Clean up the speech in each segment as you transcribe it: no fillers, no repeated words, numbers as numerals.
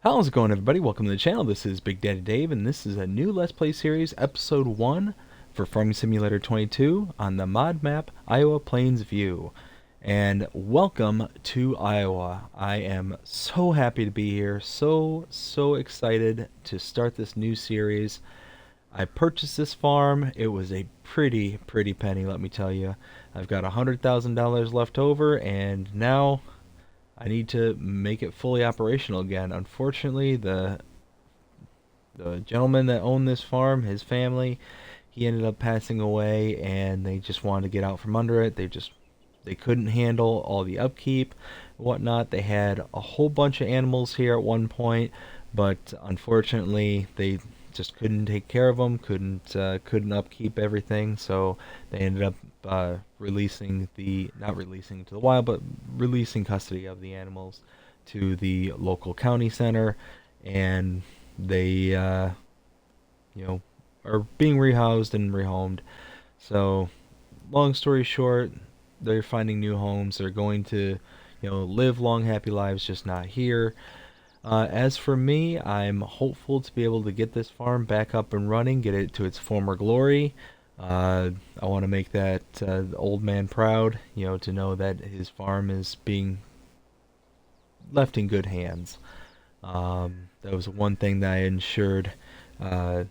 How's it going, everybody? Welcome to the channel. This is Big Daddy Dave, and this is a new Let's Play series, Episode 1 for Farming Simulator 22 on the mod map Iowa Plains View. And welcome to Iowa. I am so happy to be here, so excited to start this new series. I purchased this farm. It was a pretty penny, let me tell you. I've got $100,000 left over, and now I need to make it fully operational again. Unfortunately, the gentleman that owned this farm, his family, he ended up passing away, and they just wanted to get out from under it. They couldn't handle all the upkeep, and whatnot. They had a whole bunch of animals here at one point, but unfortunately, they just couldn't take care of them, couldn't upkeep everything, so they ended up not releasing to the wild, but releasing custody of the animals to the local county center, and they, are being rehoused and rehomed. So, long story short, they're finding new homes. They're going to, live long, happy lives, just not here. As for me, I'm hopeful to be able to get this farm back up and running, get it to its former glory. I want to make that old man proud, to know that his farm is being left in good hands. That was one thing that I ensured the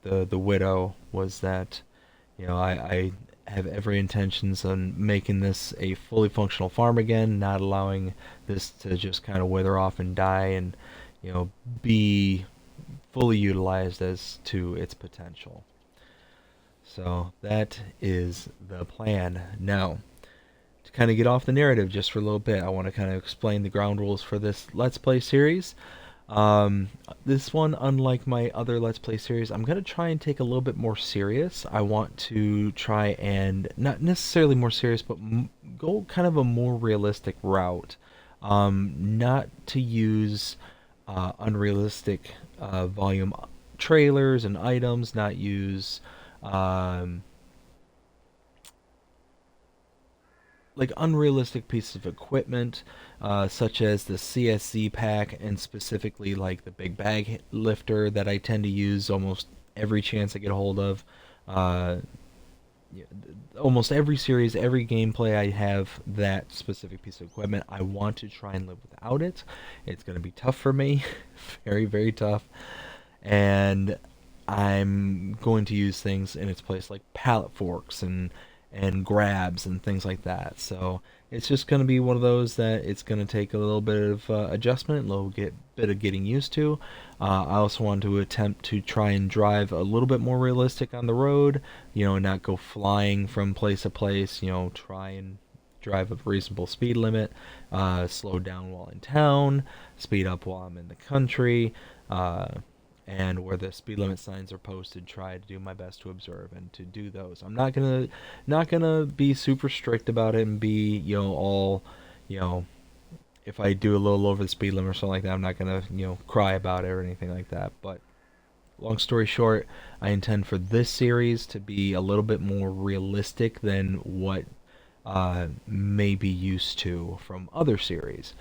widow, was that, I have every intentions on making this a fully functional farm again, not allowing this to just kind of wither off and die, and be fully utilized as to its potential. So that is the plan. Now, to kind of get off the narrative just for a little bit, I want to kind of explain the ground rules for this Let's Play series. This one, unlike my other Let's Play series, I'm going to try and take a little bit more serious. I want to try and, not necessarily more serious, but go kind of a more realistic route. Not to use unrealistic volume trailers and items, not use like unrealistic pieces of equipment, such as the CSZ pack, and specifically like the big bag lifter that I tend to use almost every chance I get a hold of. Almost every series, every gameplay, I have that specific piece of equipment. I want to try and live without it. It's going to be tough for me, very tough, and I'm going to use things in its place like pallet forks and grabs and things like that. So it's just going to be one of those that it's going to take a little bit of adjustment, a little bit of getting used to. I also want to attempt to try and drive a little bit more realistic on the road, not go flying from place to place, try and drive a reasonable speed limit, slow down while in town, speed up while I'm in the country, and where the speed limit signs are posted, try to do my best to observe and to do those. I'm not gonna be super strict about it and be, all, if I do a little over the speed limit or something like that, I'm not gonna, cry about it or anything like that. But long story short, I intend for this series to be a little bit more realistic than what may be used to from other series.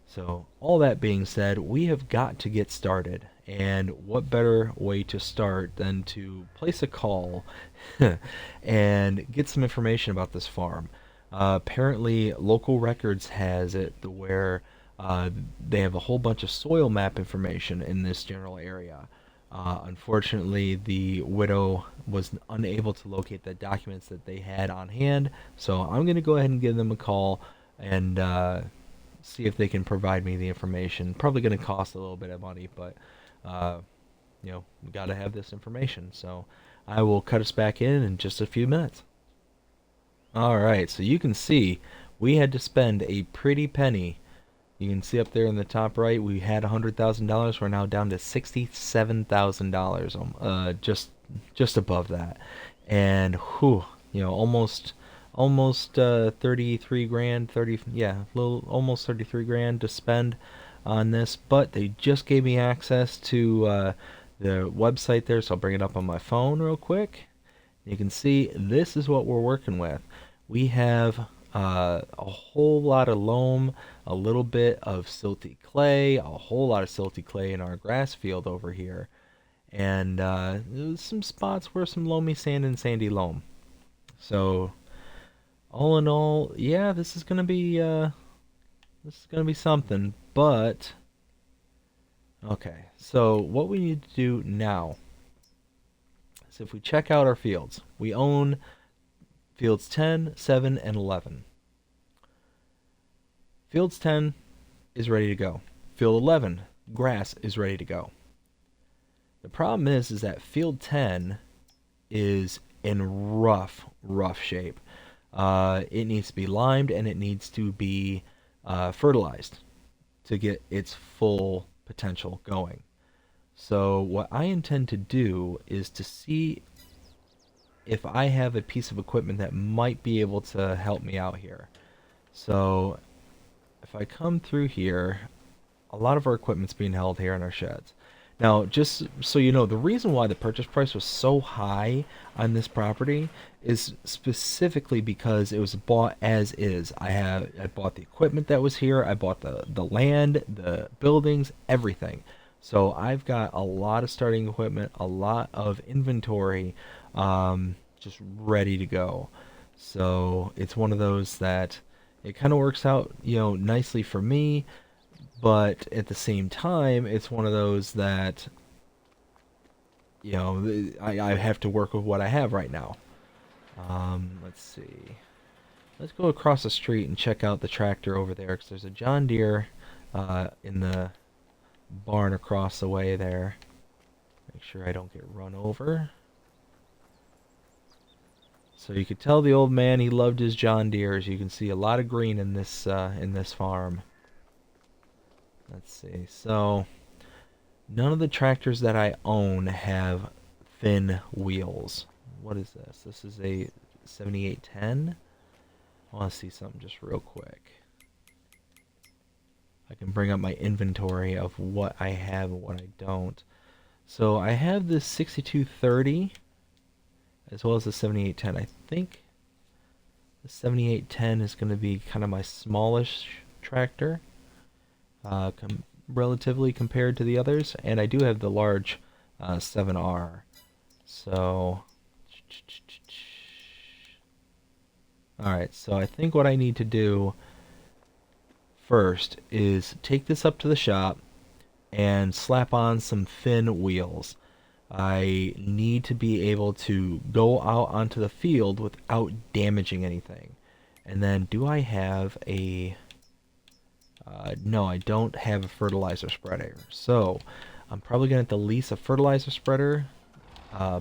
So, all that being said, we have got to get started. And what better way to start than to place a call and get some information about this farm? Apparently, local records has it where they have a whole bunch of soil map information in this general area. Unfortunately, the widow was unable to locate the documents that they had on hand, so I'm going to go ahead and give them a call and see if they can provide me the information. Probably going to cost a little bit of money, but we got to have this information. So I will cut us back in just a few minutes. Alright, so you can see we had to spend a pretty penny. You can see up there in the top right, we had $100,000. We're now down to $67,000, just above that. And whew, almost 33 grand, almost 33 grand to spend on this. But they just gave me access to the website there, so I'll bring it up on my phone real quick. You can see this is what we're working with. We have a whole lot of loam, a little bit of silty clay, a whole lot of silty clay in our grass field over here, and there's some spots where some loamy sand and sandy loam. So all in all, yeah, this is gonna be something. But okay, so what we need to do now is if we check out our fields, we own fields 10, 7, and 11. Fields 10 is ready to go. Field 11, grass, is ready to go. The problem is that field 10 is in rough shape. It needs to be limed and it needs to be fertilized to get its full potential going. So what I intend to do is to see if I have a piece of equipment that might be able to help me out here. So if I come through here, a lot of our equipment's being held here in our sheds. Now, just so you know, the reason why the purchase price was so high on this property is specifically because it was bought as is. I bought the equipment that was here, I bought the land, the buildings, everything. So I've got a lot of starting equipment, a lot of inventory, just ready to go. So it's one of those that it kind of works out, nicely for me, but at the same time, it's one of those that, I have to work with what I have right now. Let's see. Let's go across the street and check out the tractor over there, because there's a John Deere in the barn across the way there. Make sure I don't get run over. So you could tell the old man he loved his John Deeres. You can see a lot of green in this farm. Let's see. So none of the tractors that I own have thin wheels. What is this? This is a 7810. I want to see something just real quick. I can bring up my inventory of what I have and what I don't. So I have this 6230 as well as the 7810. I think the 7810 is going to be kind of my smallish tractor, relatively compared to the others, and I do have the large 7R. So, alright, so I think what I need to do first is take this up to the shop and slap on some thin wheels. I need to be able to go out onto the field without damaging anything. And then, do I have a... no, I don't have a fertilizer spreader. So, I'm probably going to have to lease a fertilizer spreader,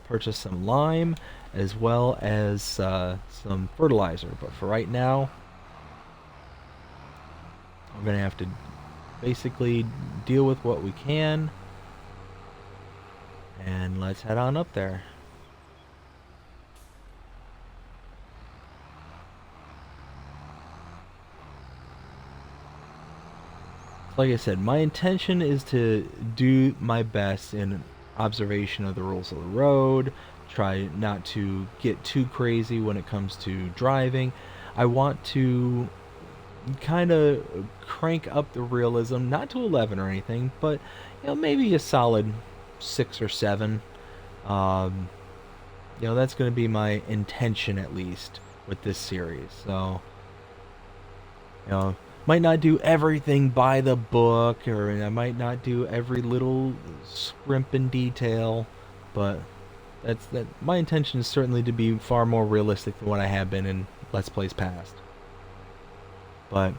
purchase some lime, as well as some fertilizer. But for right now, I'm going to have to basically deal with what we can. And let's head on up there. Like I said, my intention is to do my best in observation of the rules of the road, try not to get too crazy when it comes to driving. I want to kind of crank up the realism, not to 11 or anything, but maybe a solid 6 or 7. That's going to be my intention, at least, with this series. So, might not do everything by the book, or I might not do every little scrimp in detail, but my intention is certainly to be far more realistic than what I have been in Let's Plays past. But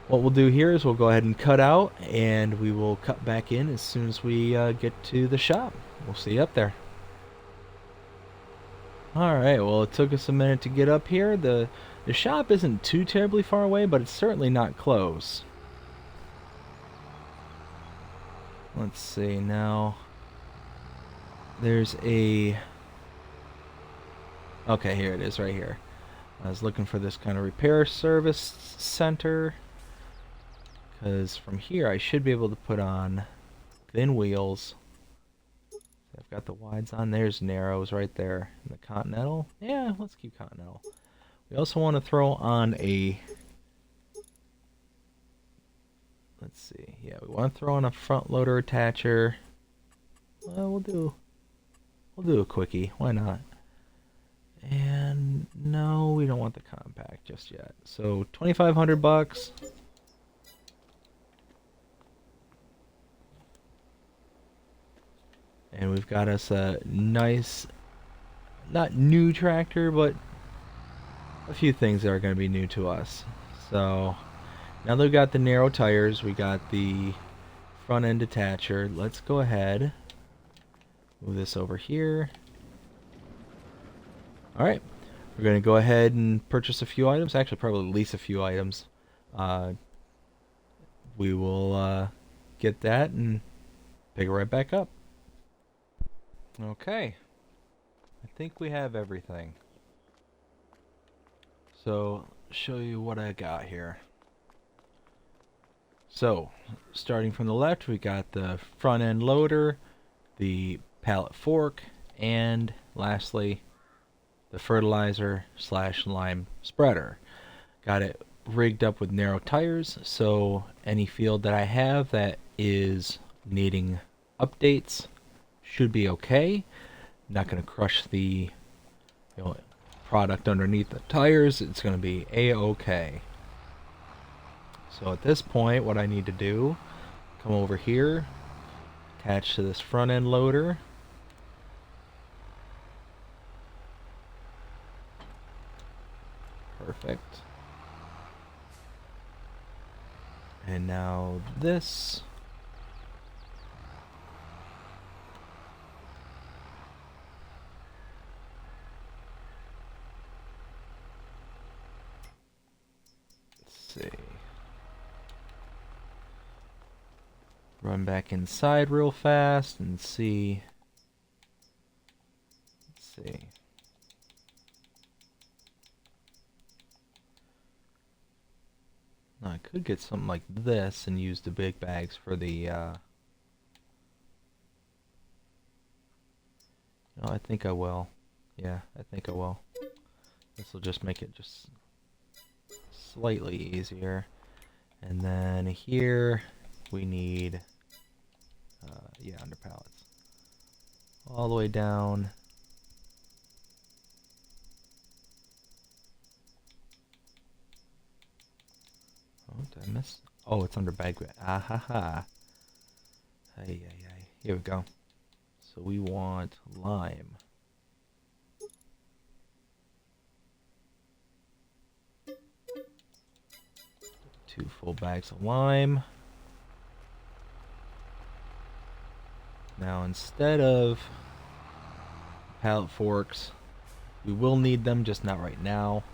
what we'll do here is we'll go ahead and cut out, and we will cut back in as soon as we get to the shop. We'll see you up there. Alright, well, it took us a minute to get up here. The shop isn't too terribly far away, but it's certainly not close. Let's see, now... There's a... Okay, here it is, right here. I was looking for this kind of repair service center, because from here I should be able to put on thin wheels. I've got the wides on. There's narrows right there. And the Continental. Yeah, let's keep Continental. We We also want to throw on a, let's see, yeah, we want to throw on a front loader attacher. Well, we'll do a quickie, why not? And no, we don't want the compact just yet. So 2,500 bucks. And we've got us a nice, not new tractor, but a few things that are going to be new to us. So now that we've got the narrow tires, we got the front end detacher. Let's go ahead, move this over here. Alright, we're going to go ahead and purchase a few items. Actually, probably lease a few items. We will get that and pick it right back up. Okay, I think we have everything. So, show you what I got here. So, starting from the left, we got the front end loader, the pallet fork, and lastly, the fertilizer / lime spreader. Got it rigged up with narrow tires, so any field that I have that is needing updates should be okay. Not going to crush the product underneath the tires. It's going to be a-okay. So at this point, what I need to do, come over here, attach to this front end loader. Perfect. And now this. Let's see. Run back inside real fast and see. Let's see. I could get something like this and use the big bags for the no, I think I will. Yeah, I think I will. This will just make it just slightly easier. And then here we need yeah, under pallets. All the way down. Oh, did I miss? Oh, it's under bag. Ah ha ha. Hey, hey, hey. Here we go. So we want lime. 2 full bags of lime. Now instead of pallet forks, we will need them, just not right now.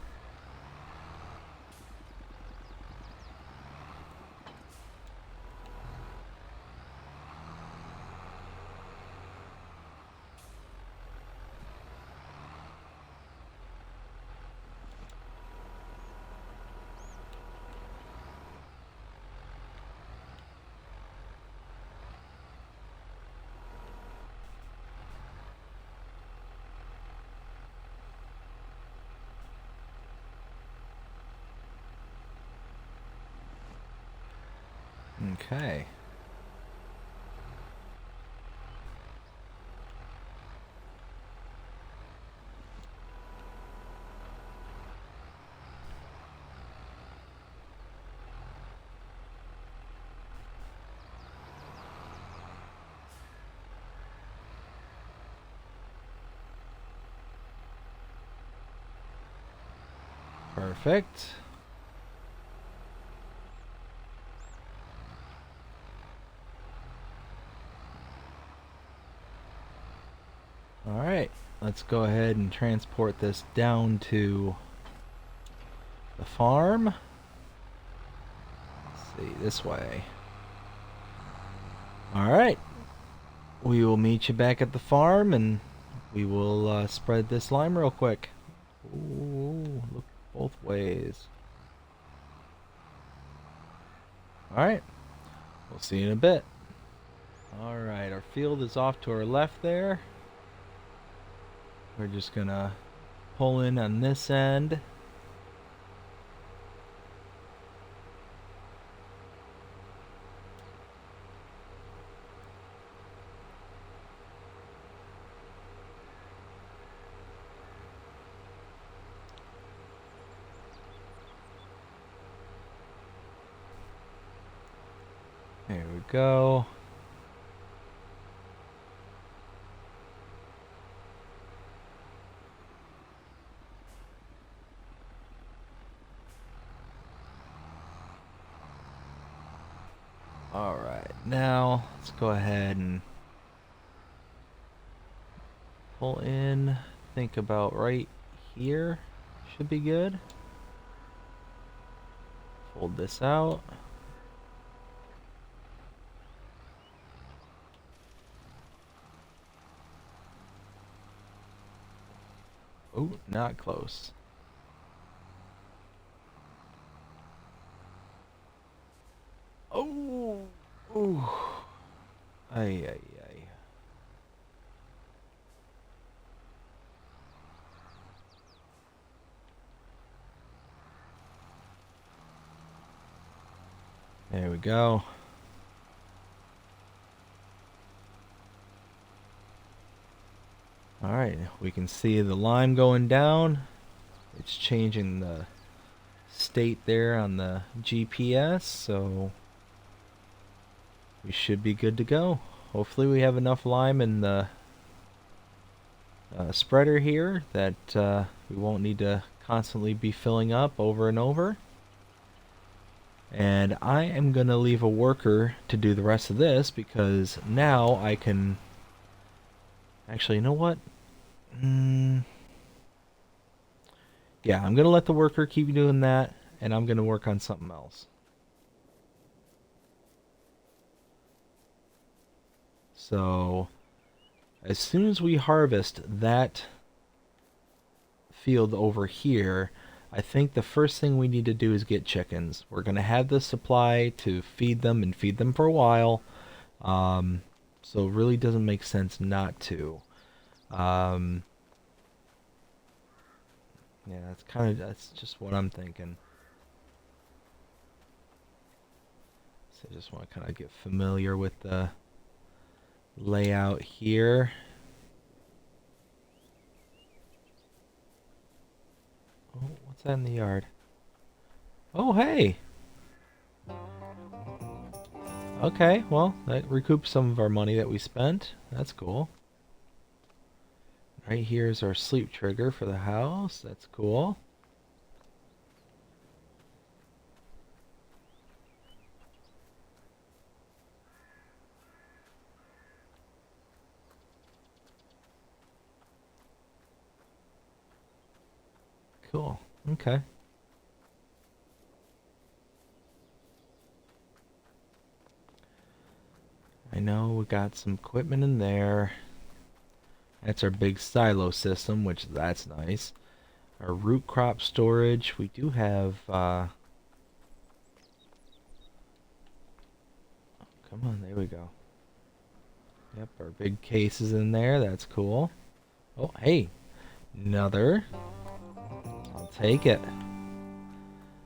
Okay. Perfect. Alright, let's go ahead and transport this down to the farm. Let's see, this way. Alright, we will meet you back at the farm and we will spread this lime real quick. Ooh, look both ways. Alright, we'll see you in a bit. Alright, our field is off to our left there. We're just gonna pull in on this end go. Alright, now let's go ahead and pull in. Think about right here. Should be good. Fold this out. Oh, not close. Oh, oh, ay, ay, ay. There we go. Alright, we can see the lime going down. It's changing the state there on the GPS, so we should be good to go. Hopefully we have enough lime in the spreader here that we won't need to constantly be filling up over and over. And I am going to leave a worker to do the rest of this because now I can... Actually, you know what? Yeah, I'm going to let the worker keep doing that, and I'm going to work on something else. So, as soon as we harvest that field over here, I think the first thing we need to do is get chickens. We're going to have the supply to feed them and feed them for a while. So it really doesn't make sense not to. Yeah, that's just what I'm thinking. So I just want to kind of get familiar with the layout here. Oh, what's that in the yard? Oh, hey! Okay, well, that recoups some of our money that we spent. That's cool. Right here is our sleep trigger for the house. That's cool. Cool. Okay. I know we got some equipment in there. That's our big silo system, which that's nice. Our root crop storage, we do have, come on, there we go. Yep, our big cases in there, that's cool. Oh, hey, another. I'll take it.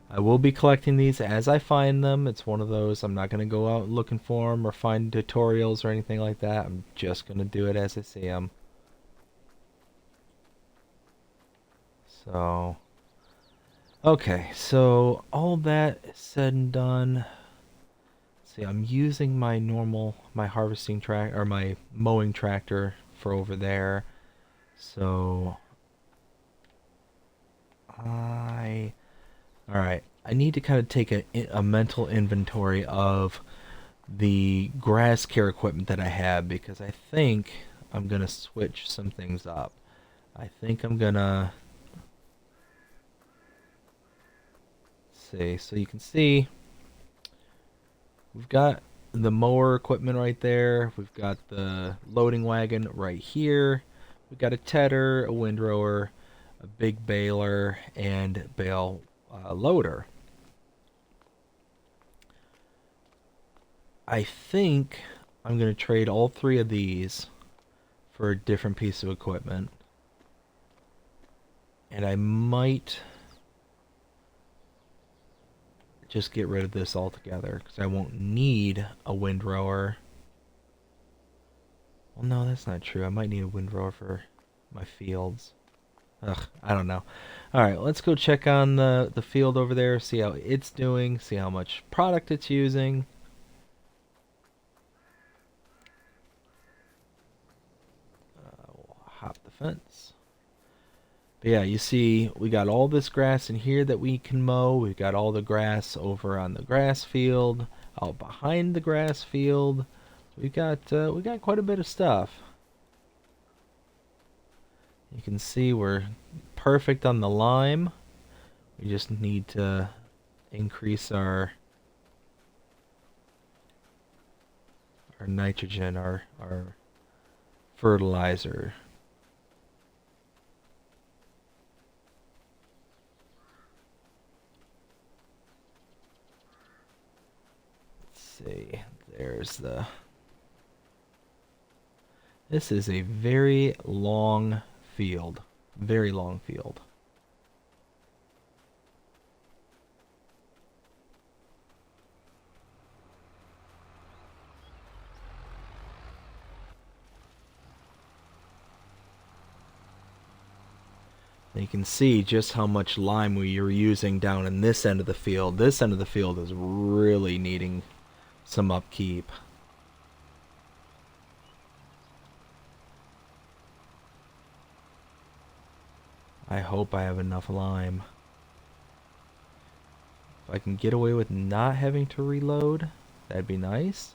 I will be collecting these as I find them. It's one of those, I'm not going to go out looking for them or find tutorials or anything like that. I'm just going to do it as I see them. So, okay, so all that said and done. See, I'm using my harvesting track, or my mowing tractor for over there. So, alright, I need to kind of take a mental inventory of the grass care equipment that I have because I think I'm going to switch some things up. I think I'm going to... see, so you can see we've got the mower equipment right there. We've got the loading wagon right here. We've got a tedder, a windrower, a big baler, and bale loader. I think I'm going to trade all three of these for a different piece of equipment. And I might just get rid of this altogether because I won't need a windrower. Well, no, that's not true. I might need a windrower for my fields. Ugh, I don't know. Alright, let's go check on the field over there, see how it's doing, see how much product it's using. hop the fence. But yeah, you see, we got all this grass in here that we can mow. We've got all the grass over on the grass field, out behind the grass field. We got quite a bit of stuff. You can see we're perfect on the lime. We just need to increase our nitrogen, our fertilizer. Let's see. There's the... This is a very long field. Very long field. And you can see just how much lime we are using down in this end of the field. This end of the field is really needing some upkeep. I hope I have enough lime. If I can get away with not having to reload, that'd be nice.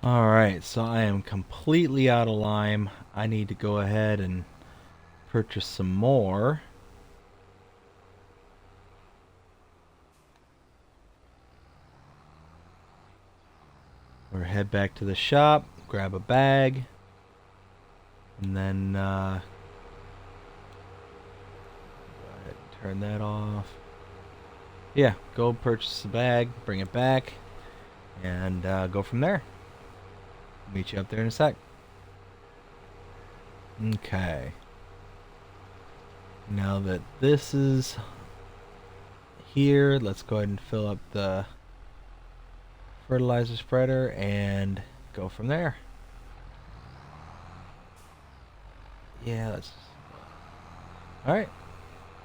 Alright, so I am completely out of lime. I need to go ahead and purchase some more. Or head back to the shop, grab a bag, and then go ahead and turn that off. Yeah, go purchase the bag, bring it back, and go from there. Meet you up there in a sec. Okay. Now that this is here, let's go ahead and fill up the fertilizer spreader and go from there. Yeah, that's... Alright.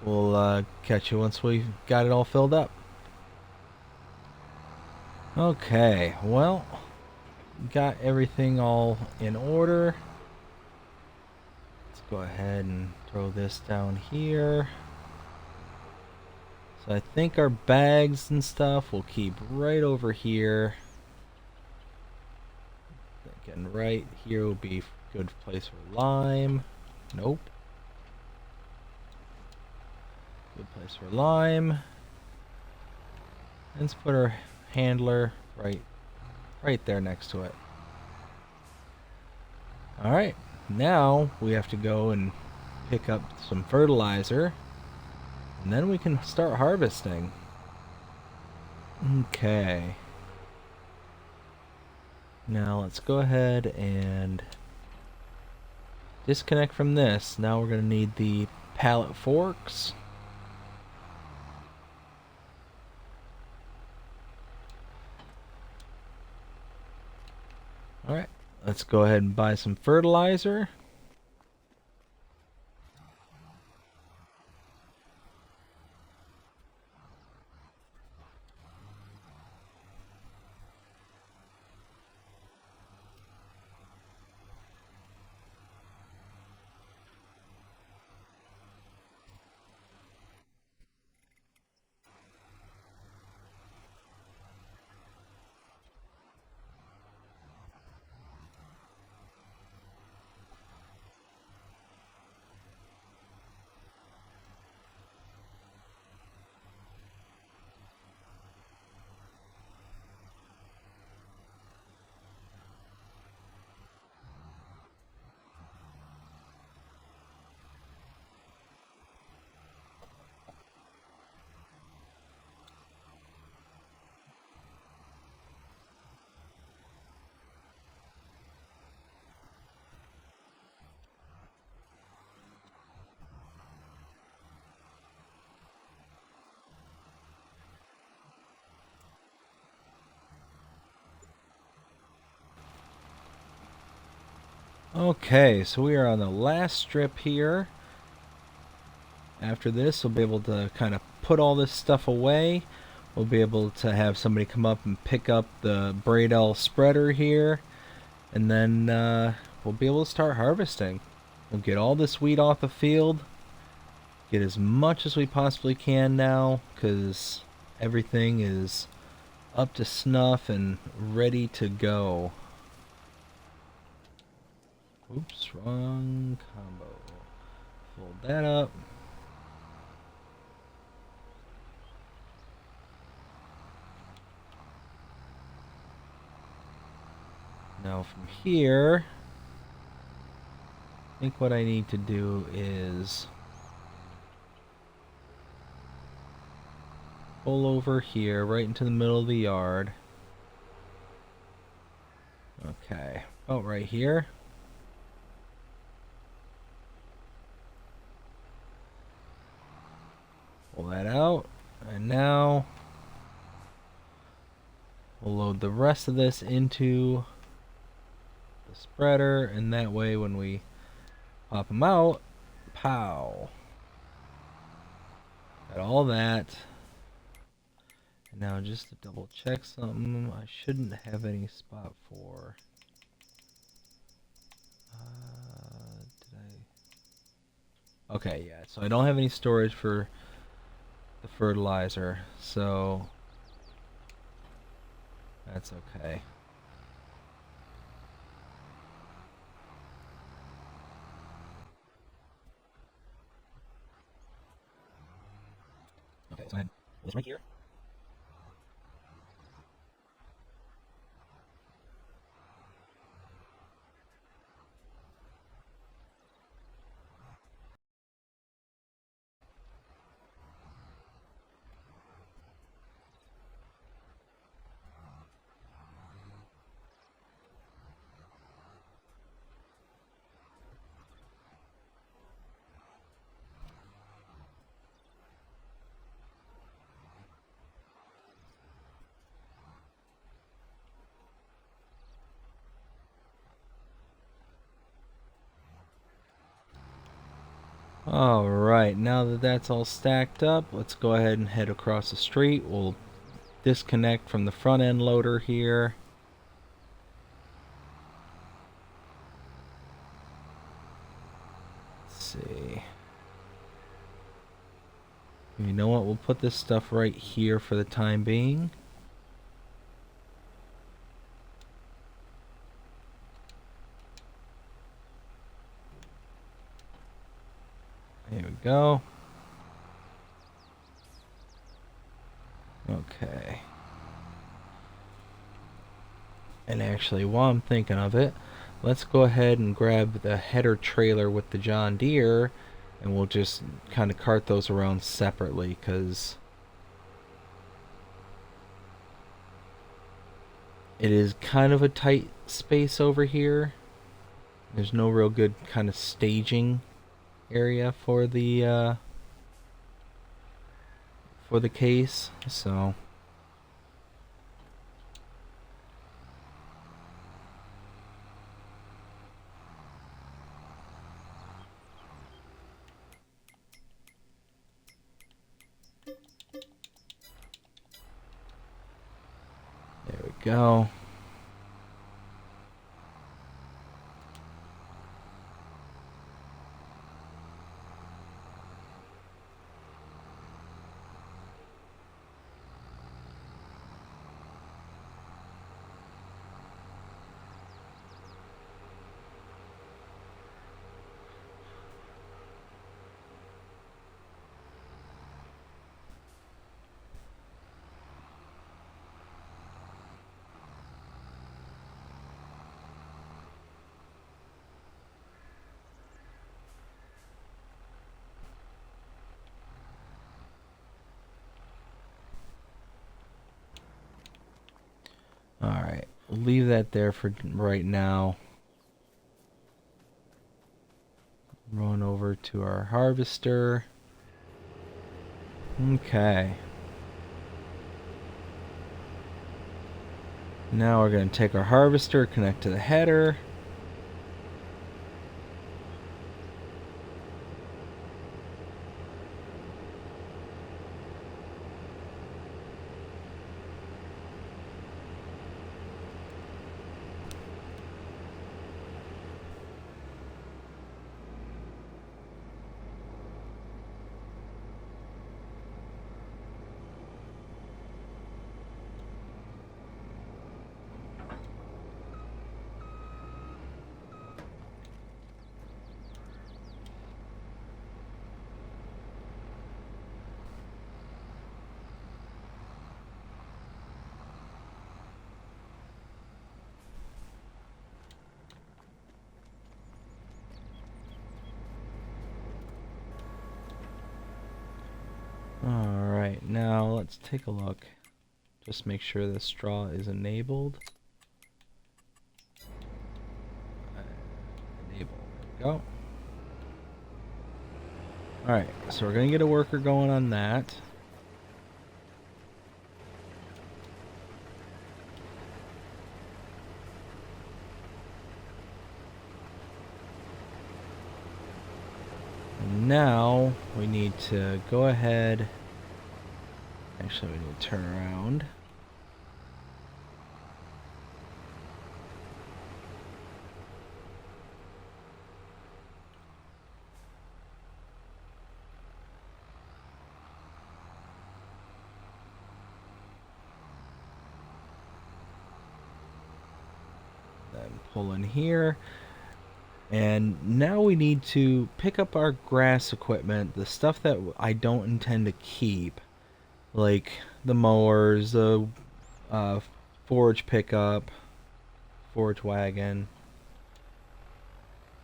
We'll catch you once we've got it all filled up. Okay, well, got everything all in order. Let's go ahead and throw this down here. So I think our bags and stuff will keep right over here. Thinking right here will be a good place for lime. Nope. Good place for lime. Let's put our handler right there next to it. Alright, now we have to go and pick up some fertilizer, and then we can start harvesting. Okay. Now let's go ahead and disconnect from this. Now we're going to need the pallet forks. Alright, let's go ahead and buy some fertilizer. Okay, so we are on the last strip here. After this, we'll be able to kind of put all this stuff away. We'll be able to have somebody come up and pick up the Braidel spreader here. And then we'll be able to start harvesting. We'll get all this wheat off the field. Get as much as we possibly can now, because everything is up to snuff and ready to go. Oops, wrong combo. Fold that up. Now from here, I think what I need to do is pull over here, right into the middle of the yard. Okay, about right here. Pull that out, and now we'll load the rest of this into the spreader, and that way when we pop them out, pow. Got all that. And now just to double check something, I shouldn't have any spot for... did I... Okay, yeah, so I don't have any storage for the fertilizer, so that's okay. Okay, so I have this right here. Alright, now that that's all stacked up, let's go ahead and head across the street. We'll disconnect from the front end loader here. Let's see. You know what? We'll put this stuff right here for the time being. There we go. Okay. And actually, while I'm thinking of it, let's go ahead and grab the header trailer with the John Deere, and we'll just kind of cart those around separately, because it is kind of a tight space over here. There's no real good kind of staging area for the case, so there we go. Alright, we'll leave that there for right now. Run over to our harvester. Okay. Now we're going to take our harvester, connect to the header. Alright, now let's take a look. Just make sure the straw is enabled. Enable. There we go. Alright, so we're going to get a worker going on that. And now we need to go ahead. Actually, we need to turn around. Then pull in here. And now we need to pick up our grass equipment, the stuff that I don't intend to keep, like the mowers, the forage pickup, forage wagon.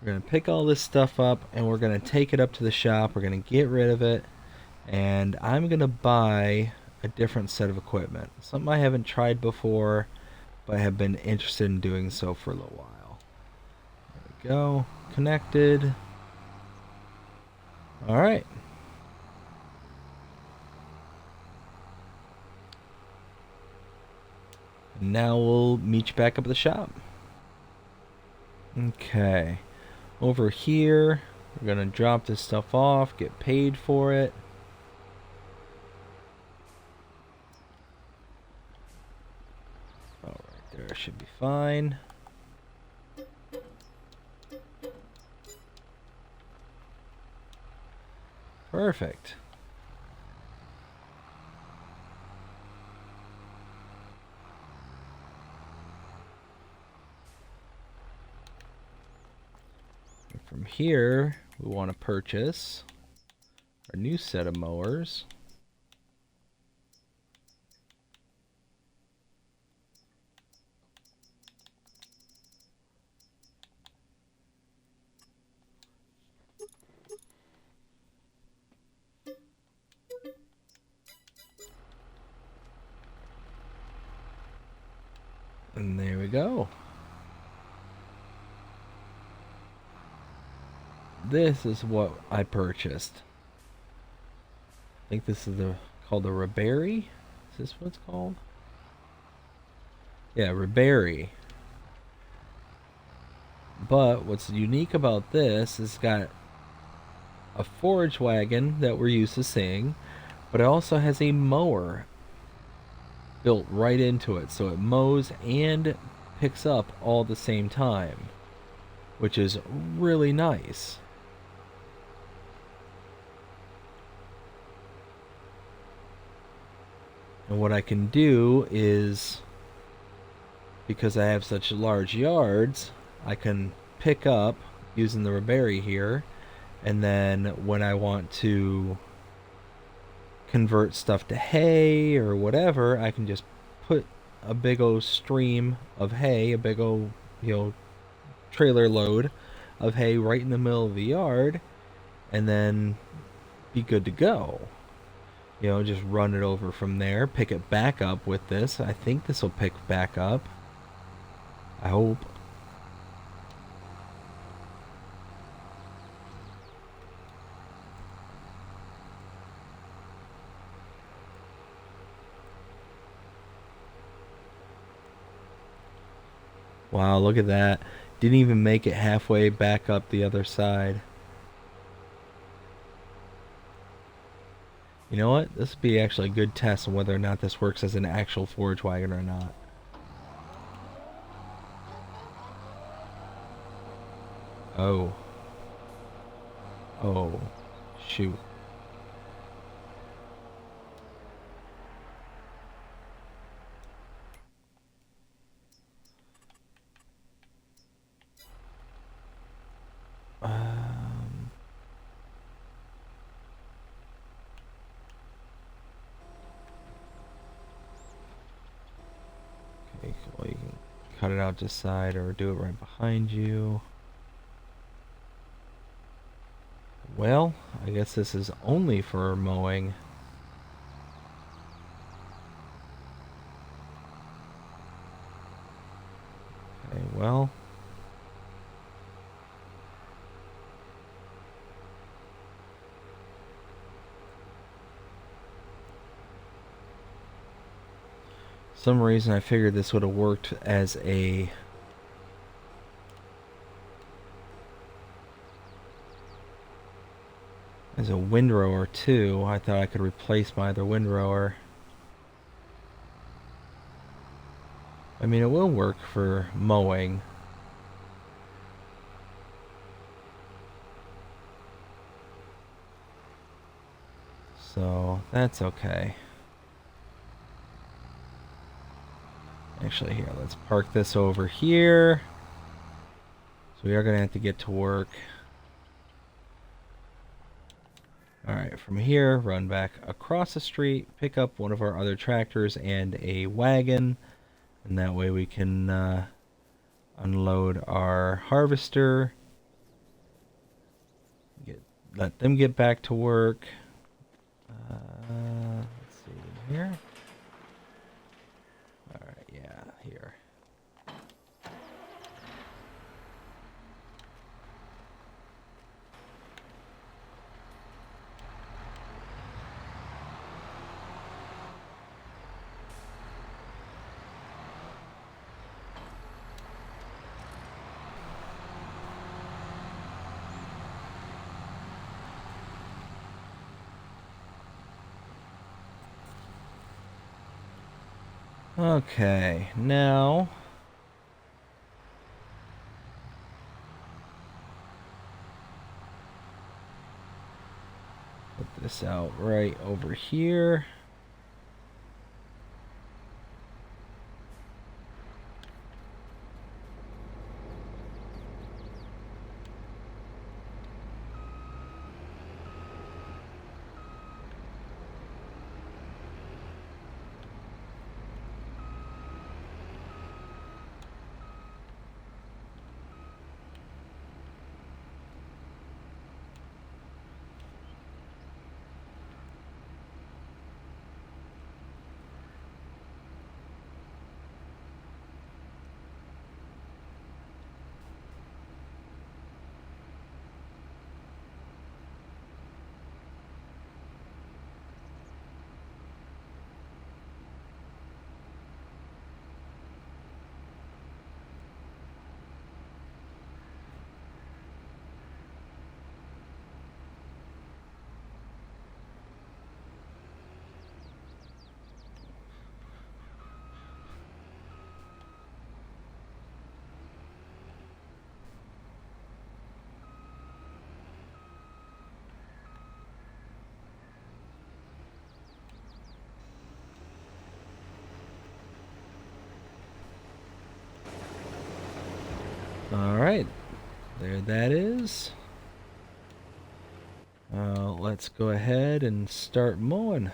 We're going to pick all this stuff up and we're going to take it up to the shop. We're going to get rid of it. And I'm going to buy a different set of equipment. Something I haven't tried before, but I have been interested in doing so for a little while. There we go. Connected. Alright. Now we'll meet you back up at the shop. Okay. Over here, we're going to drop this stuff off, get paid for it. All right, there should be fine. Perfect. From here, we want to purchase our new set of mowers. And there we go. This is what I purchased. I think this is called the Reberry. Is this what it's called? Yeah, Reberry. But what's unique about this is it's got a forage wagon that we're used to seeing, but it also has a mower built right into it, so it mows and picks up all at the same time, which is really nice. And what I can do is, because I have such large yards, I can pick up using the Reberry here, and then when I want to convert stuff to hay or whatever, I can just put a big old stream of hay, a big old, trailer load of hay right in the middle of the yard, and then be good to go. Just run it over from there, pick it back up with this. I think this will pick back up. I hope. Wow, look at that. Didn't even make it halfway back up the other side. You know what? This would be actually a good test on whether or not this works as an actual forage wagon or not. Oh. Oh. Shoot. Okay, well, you can cut it out this side or do it right behind you. Well, I guess this is only for mowing. some reason I figured this would have worked as a windrower too. I thought I could replace my other windrower. I mean, it will work for mowing. So that's okay. Actually, here, let's park this over here. So we are going to have to get to work. Alright, from here, run back across the street, pick up one of our other tractors and a wagon. And that way we can unload our harvester. Let them get back to work. Let's see here. Alright, yeah, here. Okay, now put this out right over here. Alright, there that is. Let's go ahead and start mowing.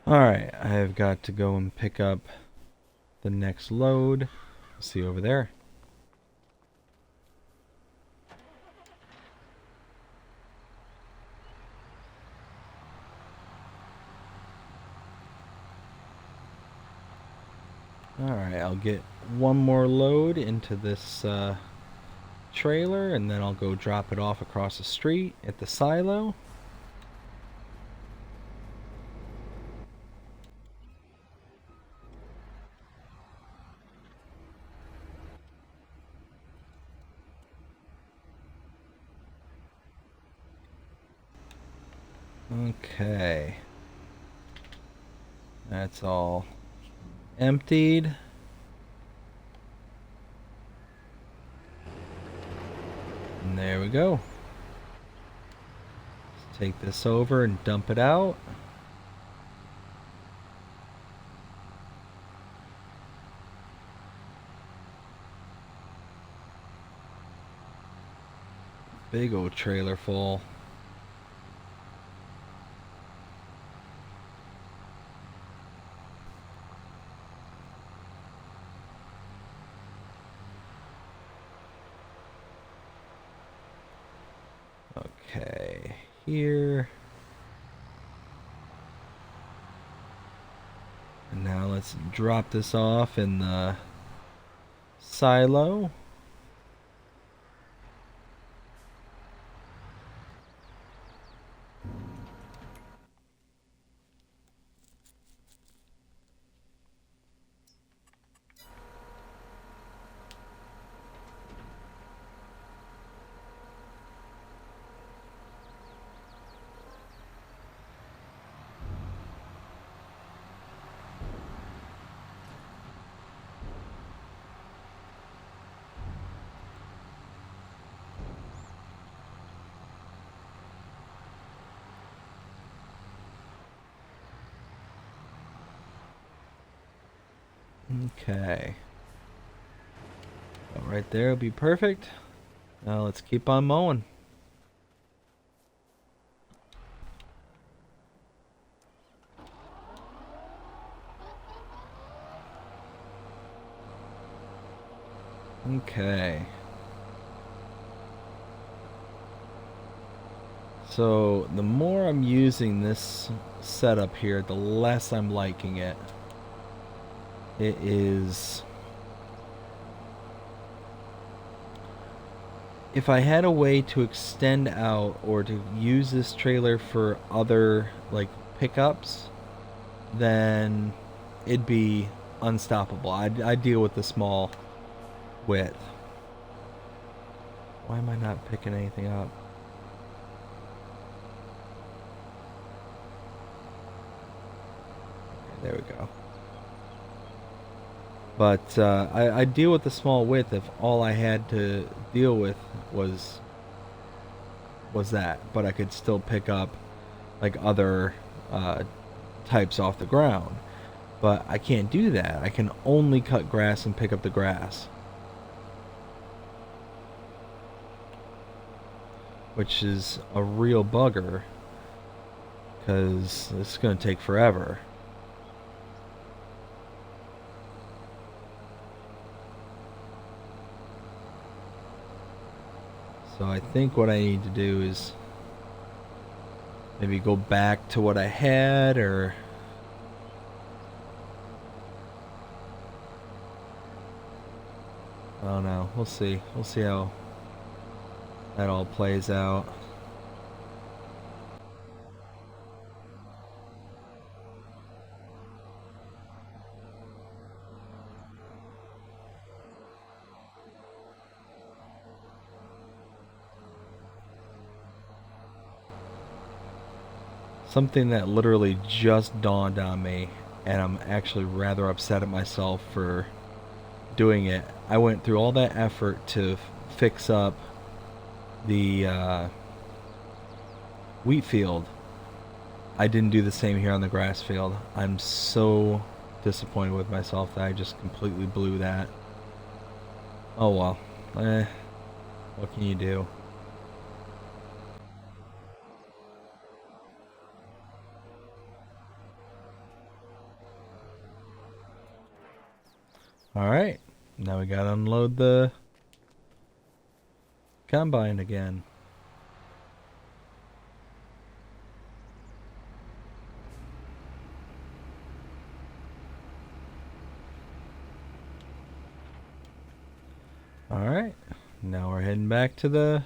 Alright, I've got to go and pick up the next load. See over there. Alright, I'll get one more load into this trailer, and then I'll go drop it off across the street at the silo. Okay. That's all emptied. And there we go. Let's take this over and dump it out. Big old trailer full. Okay, here. And now let's drop this off in the silo. Okay. Right there will be perfect. Now let's keep on mowing. Okay. So the more I'm using this setup here, the less I'm liking it. It is... If I had a way to extend out or to use this trailer for other like pickups, then it'd be unstoppable. I'd deal with the small width. Why am I not picking anything up? There we go. But I deal with the small width if all I had to deal with was that. But I could still pick up like other types off the ground. But I can't do that. I can only cut grass and pick up the grass. Which is a real bugger, because this is going to take forever. So I think what I need to do is maybe go back to what I had, or I don't know. We'll see. We'll see how that all plays out. Something that literally just dawned on me, and I'm actually rather upset at myself for doing it. I went through all that effort to fix up the wheat field. I didn't do the same here on the grass field. I'm so disappointed with myself that I just completely blew that. Oh well. What can you do? Alright. Now we gotta unload the combine again. Now we're heading back to the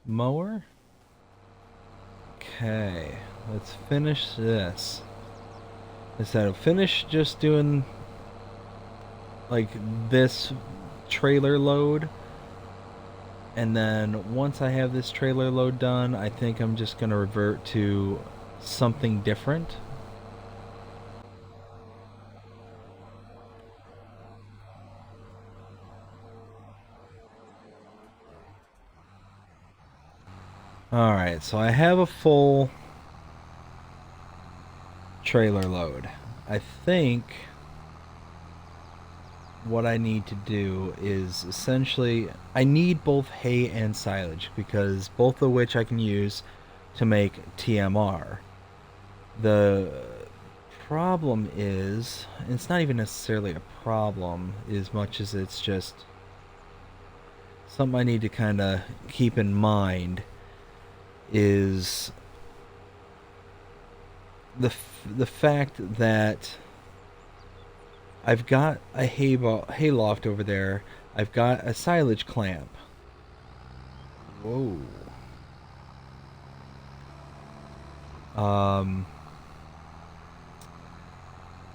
mower. Okay, let's finish this. Instead of finish just doing like this trailer load, and then once I have this trailer load done, I think I'm just gonna revert to something different. Alright, so I have a full trailer load. I think what I need to do is essentially, I need both hay and silage, because both of which I can use to make TMR. The problem is, it's not even necessarily a problem as much as it's just something I need to kind of keep in mind, is the fact that I've got a hay loft over there. I've got a silage clamp. Whoa.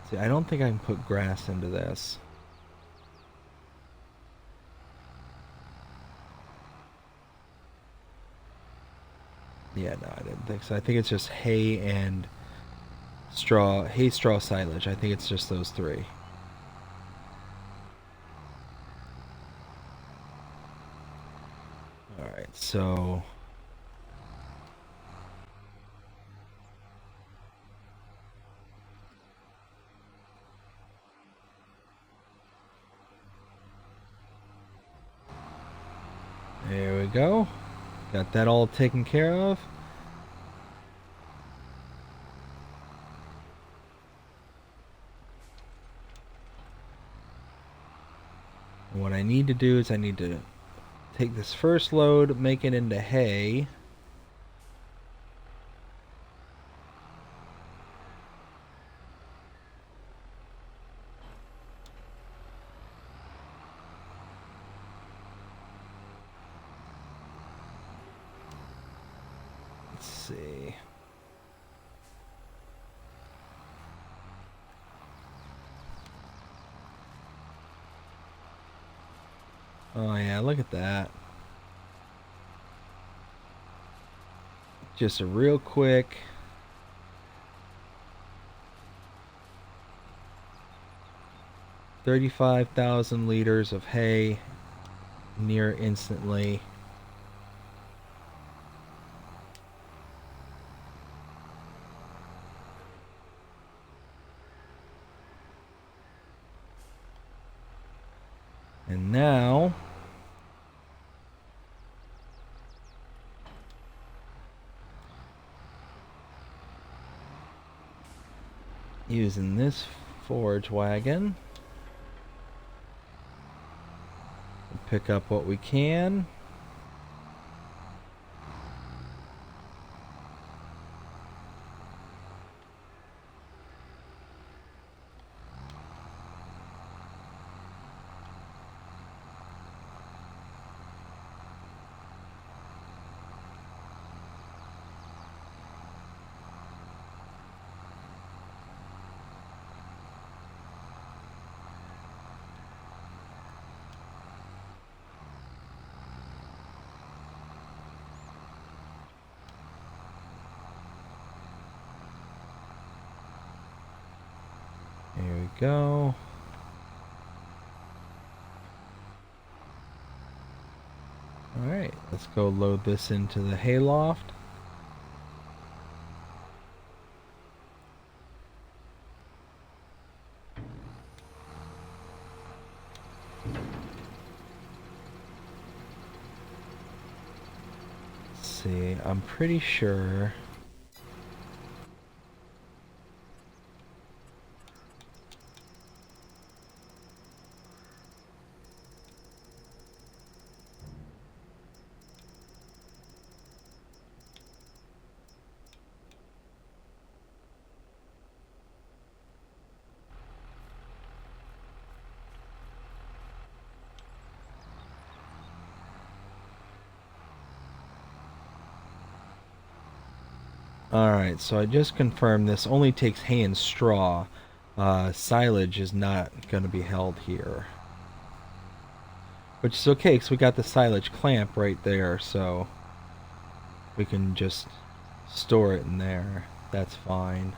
See, I don't think I can put grass into this. Yeah, no, I didn't think so. I think it's just hay and straw, hay, straw, silage. I think it's just those three. Alright, so there we go. Got that all taken care of. And what I need to do is I need to take this first load, make it into hay. Let's see. Oh yeah, look at that. Just a real quick 35,000 liters of hay near instantly. And now using this forage wagon, pick up what we can. Here we go. Alright, let's go load this into the hayloft. Let's see, I'm pretty sure Alright, so I just confirmed this only takes hay and straw. Silage is not going to be held here. Which is okay, because we got the silage clamp right there, so we can just store it in there. That's fine.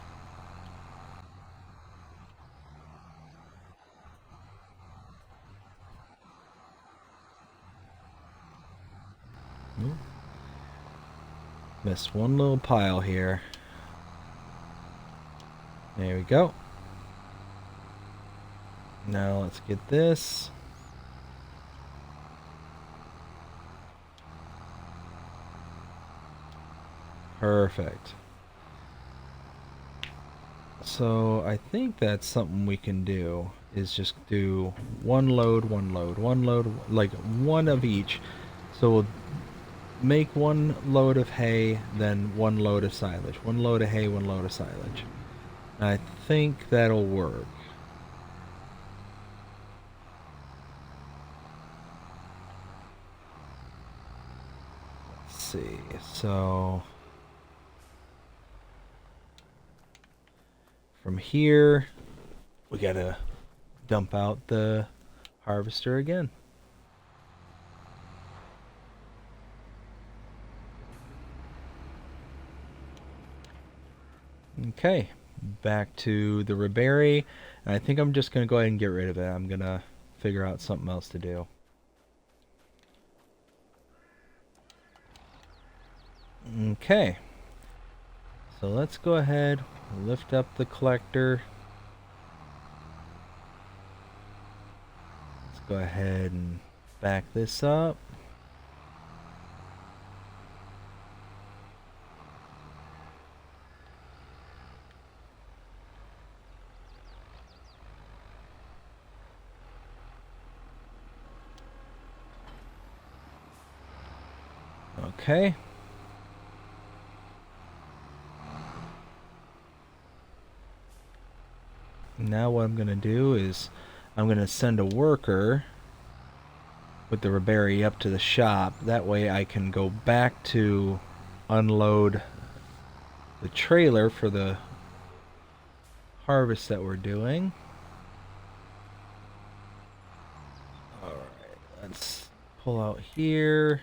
Ooh. Missed one little pile here. There we go. Now let's get this. Perfect. So I think that's something we can do, is just do one load, one load, one load, like one of each. So we'll make one load of hay, then one load of silage. One load of hay, one load of silage. I think that'll work. Let's see, so from here, we gotta dump out the harvester again. Okay, back to the Ribery, and I think I'm just gonna go ahead and get rid of it. I'm gonna figure out something else to do. Okay, so let's go ahead, lift up the collector. Let's go ahead and back this up. Okay. Now what I'm going to do is I'm going to send a worker with the Ribery up to the shop. That way I can go back to unload the trailer for the harvest that we're doing. Alright, let's pull out here.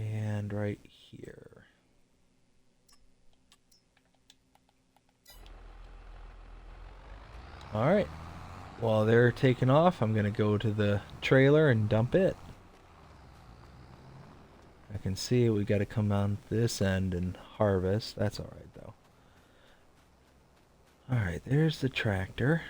And right here. Alright, while they're taking off, I'm going to go to the trailer and dump it. I can see we got to come on this end and harvest. That's alright though. Alright, there's the tractor.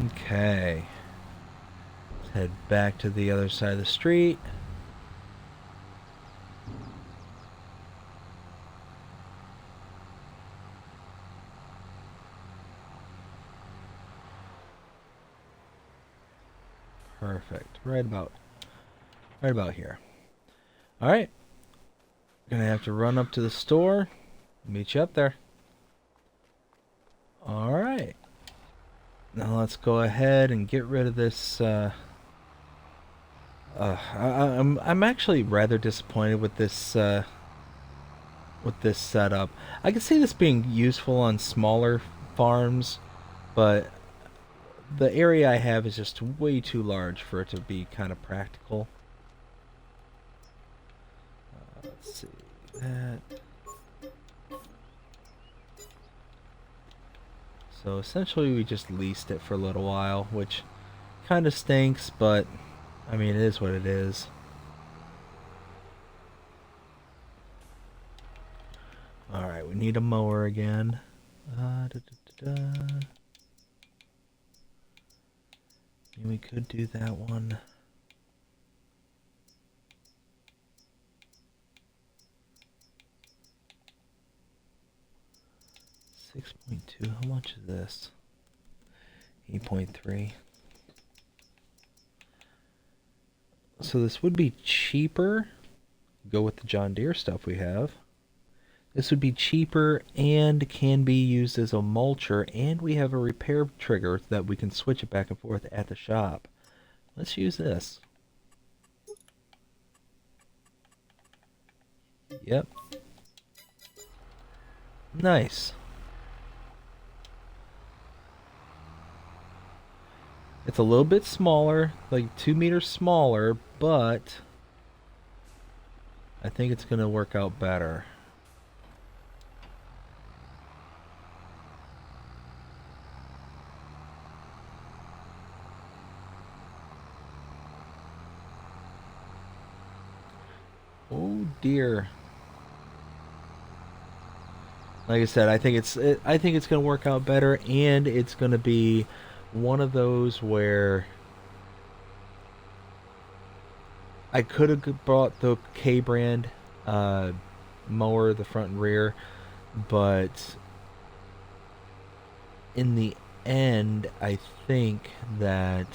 Okay. Let's head back to the other side of the street. Perfect. Right about here. Alright. Gonna have to run up to the store. Meet you up there. Alright. Now let's go ahead and get rid of this I'm actually rather disappointed with this setup. I can see this being useful on smaller farms, but the area I have is just way too large for it to be kind of practical. Let's see that. So essentially we just leased it for a little while, which kind of stinks, but I mean it is what it is. Alright, we need a mower again. We could do that one. $6.2, how much is this? 8.3. So this would be cheaper go with the John Deere stuff we have. This would be cheaper and can be used as a mulcher, and we have a repair trigger that we can switch it back and forth at the shop. Let's use this. Yep. Nice. It's a little bit smaller, like 2 meters smaller, but I think it's going to work out better. Oh dear. Like I said, I think it's going to work out better, and it's going to be one of those where I could have bought the K brand mower, the front and rear, but in the end, I think that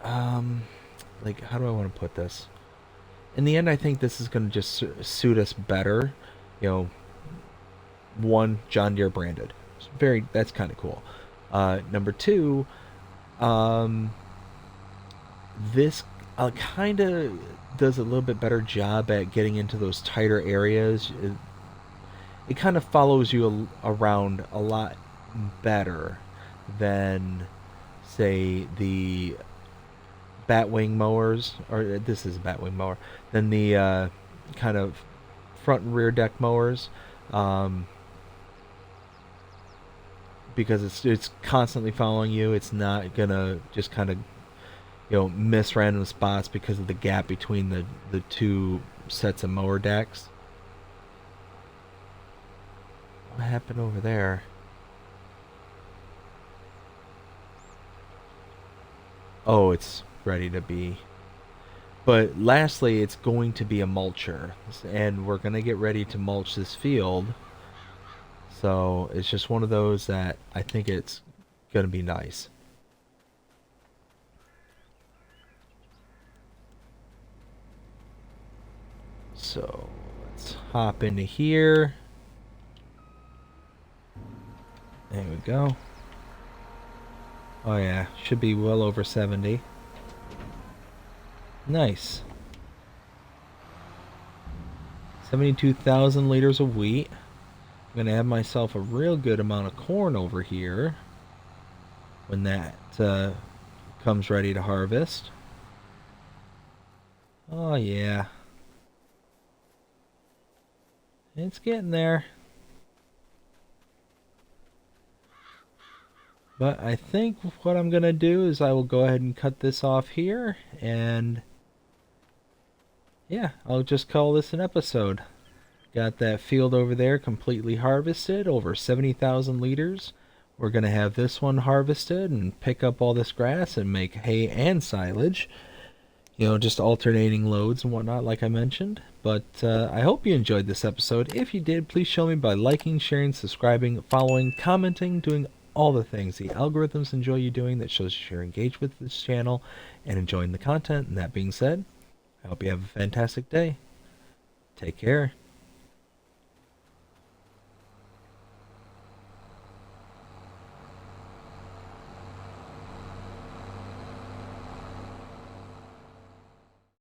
like, how do I want to put this? In the end, I think this is going to just suit us better. You know, one, John Deere branded. That's kind of cool. Number two, um, this kind of does a little bit better job at getting into those tighter areas. It kind of follows you around a lot better than, say, the batwing mowers, or this is a batwing mower, than the kind of front and rear deck mowers, because it's constantly following you. It's not gonna just kind of miss random spots because of the gap between the two sets of mower decks. What happened over there? Oh, it's ready to be. But lastly, it's going to be a mulcher, and we're going to get ready to mulch this field. So it's just one of those that I think it's going to be nice. So let's hop into here. There we go. Oh yeah, should be well over 70. Nice. 72,000 liters of wheat. I'm going to have myself a real good amount of corn over here when that comes ready to harvest. Oh yeah. It's getting there. But I think what I'm going to do is I will go ahead and cut this off here, and yeah, I'll just call this an episode. Got that field over there completely harvested, over 70,000 liters. We're going to have this one harvested and pick up all this grass and make hay and silage. Just alternating loads and whatnot, like I mentioned. But I hope you enjoyed this episode. If you did, please show me by liking, sharing, subscribing, following, commenting, doing all the things the algorithms enjoy you doing. That shows you're engaged with this channel and enjoying the content. And that being said, I hope you have a fantastic day. Take care.